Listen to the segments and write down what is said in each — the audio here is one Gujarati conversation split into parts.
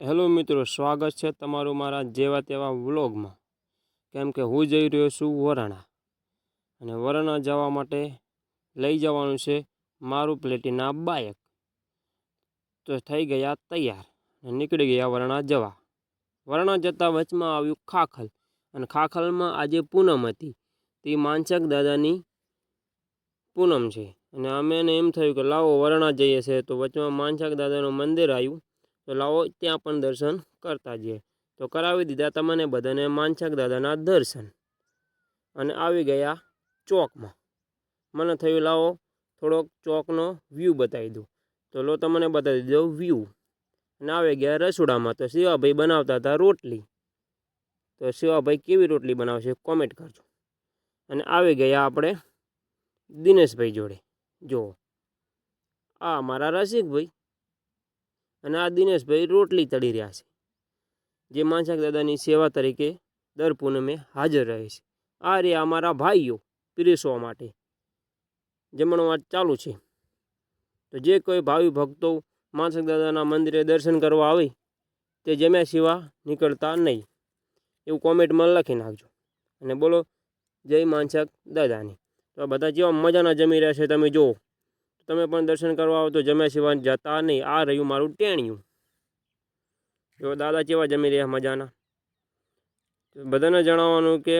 હેલો મિત્રો, સ્વાગત છે તમારું મારા જેવા તેવા વ્લોગમાં। કેમ કે હું જઈ રહ્યો છું વરાણા, અને વરાણા જવા માટે લઈ જવાનું છે મારું પ્લેટિના બાઇક। તો થઈ ગયા તૈયાર અને નીકળી ગયા વરાણા જવા। વરાણા જતાં વચમાં આવ્યું ખાખલ, અને ખાખલમાં આજે પૂનમ હતી। તે માનચક દાદાની પૂનમ છે, અને અમે એમ થયું કે લાવો વરાણા જઈએ છે, તો વચમાં માનચક દાદાનું મંદિર આવ્યું, તો લાવો ત્યાં પણ દર્શન કરતા જઈએ। તો કરાવી દીધા તમને બધાને માનચક દાદાના દર્શન, અને આવી ગયા ચોકમાં। મને થયું લાવો થોડોક ચોકનો વ્યૂ બતાવી દઉં, તો લો તમને બતાવી દઉં વ્યૂ। અને આવી ગયા રસોડામાં, તો શિવાભાઈ બનાવતા હતા રોટલી। તો શિવાભાઈ કેવી રોટલી બનાવશે કોમેન્ટ કરજો। અને આવી ગયા આપણે દિનેશભાઈ જોડે। જુઓ, આ મારા રસિકભાઈ અને આ દિનેશભાઈ રોટલી તળી રહ્યા છે, જે માનચક દાદાની સેવા તરીકે દર પૂનમે હાજર રહે છે। આ રહ્યા અમારા ભાઈઓ પીરસવા માટે, જમણવાર ચાલુ છે। તો જે કોઈ ભાવિ ભક્તો માનચક દાદાના મંદિરે દર્શન કરવા આવે તે જમ્યા સિવાય નીકળતા નહીં, એવું કોમેન્ટમાં લખી નાખજો। અને બોલો જય માનચક દાદાની। તો બધા જેવા મજાના જમી રહ્યા છે, તમે જુઓ। તમે પણ દર્શન કરવા આવો તો જમ્યા સિવાય જતા નહીં। આ રહ્યું મારું ટેણિયું, જો દાદા કેવા જમી રહ્યા મજાના। બધાને જણાવવાનું કે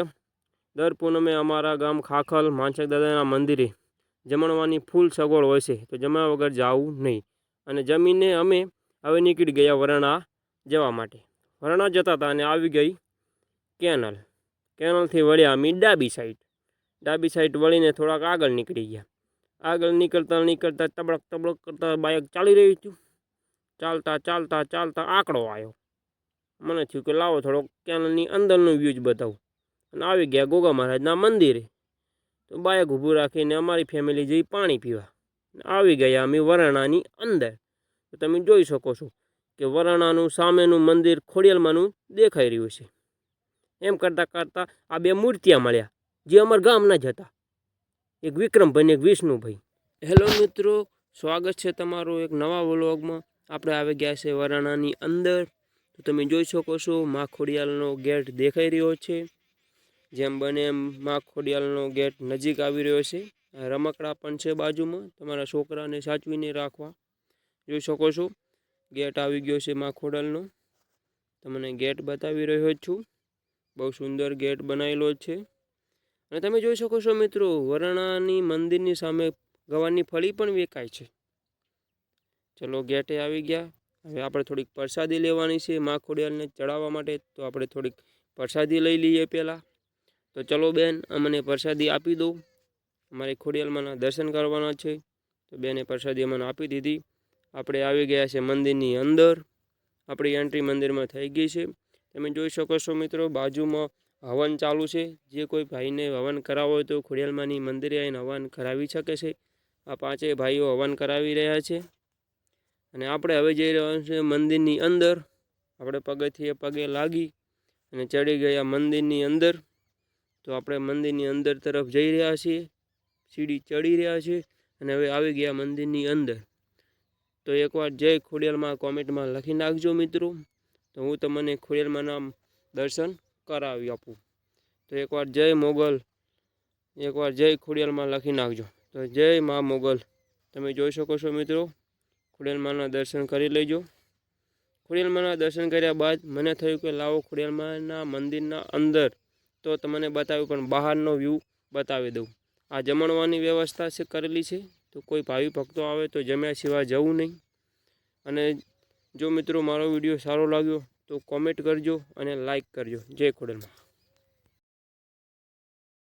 દર પૂનમે અમારા ગામ ખાખલ માનચક દાદાના મંદિરે જમણવાની ફૂલ સગવડ હોય છે, તો જમ્યા વગર જવું નહીં। અને જમીને અમે હવે નીકળી ગયા વરાણા જવા માટે। વરાણા જતા હતા અને આવી ગઈ કેનલ। કેનલથી વળ્યા અમે ડાબી સાઈડ વળીને થોડાક આગળ નીકળી ગયા। આગળ નીકળતા તબડક કરતા બાઇક ચાલી રહ્યું હતું। ચાલતા આંકડો આવ્યો। મને થયું કે લાવો થોડોક કેનલની અંદરનું વ્યૂ જ બતાવું, અને આવી ગયા ગોગા મહારાજના મંદિરે। તો બાઇક ઊભું રાખીને અમારી ફેમિલી જઈ પાણી પીવા। આવી ગયા અમે વરાણાની અંદર। તો તમે જોઈ શકો છો કે વરાણાનું સામેનું મંદિર ખોડિયાલમાંનું દેખાઈ રહ્યું છે। એમ કરતાં આ બે મૂર્તિયા મળ્યા, જે અમારા ગામના જ હતા, એક વિક્રમભાઈ ને એક વિષ્ણુભાઈ। હેલો મિત્રો, સ્વાગત છે તમારું એક નવા વ્લોગમાં। આપણે આવી ગયા છે વરાણાની અંદર। તો તમે જોઈ શકો છો મા ખોડિયાલનો ગેટ દેખાઈ રહ્યો છે। જેમ બને એમ મા ખોડિયાલનો ગેટ નજીક આવી રહ્યો છે। રમકડા પણ છે બાજુમાં, તમારા છોકરાને સાચવીને રાખવા। જોઈ શકો છો ગેટ આવી ગયો છે મા ખોડિયાલનો। તમને ગેટ બતાવી રહ્યો છું, બહુ સુંદર ગેટ બનાવેલો છે। અને તમે જોઈ શકો છો મિત્રો, વરાણાની મંદિરની સામે ગવારની ફળી પણ વેચાય છે। ચલો ગેટે આવી ગયા। હવે આપણે થોડીક પ્રસાદી લેવાની છે મા ખોડિયાલને ચડાવવા માટે, તો આપણે થોડીક પ્રસાદી લઈ લઈએ પહેલાં। તો ચલો બેન, અમને પ્રસાદી આપી દો, અમારે ખોડિયાલમાંના દર્શન કરવાના છે। તો બેને પ્રસાદી અમને આપી દીધી। આપણે આવી ગયા છે મંદિરની અંદર। આપણી એન્ટ્રી મંદિરમાં થઈ ગઈ છે। તમે જોઈ શકો છો મિત્રો, બાજુમાં હવન ચાલુ છે। જે કોઈ ભાઈને હવન કરાવવો હોય તો ખોડિયાલમાંની મંદિરે આવીને હવન કરાવી શકે છે। આ પાંચેય ભાઈઓ હવન કરાવી રહ્યા છે, અને આપણે હવે જઈ રહ્યા છે મંદિરની અંદર। આપણે પગે લાગી અને ચડી ગયા મંદિરની અંદર। તો આપણે મંદિરની અંદર તરફ જઈ રહ્યા છીએ, સીડી ચડી રહ્યા છે, અને હવે આવી ગયા મંદિરની અંદર। તો એકવાર જય ખોડિયાલમાં કોમેન્ટમાં લખી નાખજો મિત્રો, તો હું તમને ખોડિયાલમાંના દર્શન કરાવી આપું। તો એકવાર જય મોગલ, એકવાર જય ખોડિયાલમાં લખી નાખજો। તો જય મા મોગલ। તમે જોઈ શકો છો મિત્રો, ખોડિયાલમાંના દર્શન કરી લેજો। ખોડિયાલમાંના દર્શન કર્યા બાદ મને થયું કે લાવો ખોડિયાલમાંના મંદિરના અંદર તો તમને બતાવ્યું, પણ બહારનો વ્યૂ બતાવી દઉં। આ જમણવાની વ્યવસ્થા છે કરેલી છે, તો કોઈ ભાવિ ભક્તો આવે તો જમ્યા સિવાય જવું નહીં। અને જો મિત્રો મારો વિડીયો સારો લાગ્યો તો કોમેન્ટ કરજો અને લાઈક કરજો। જય ખોડિયાલમાં।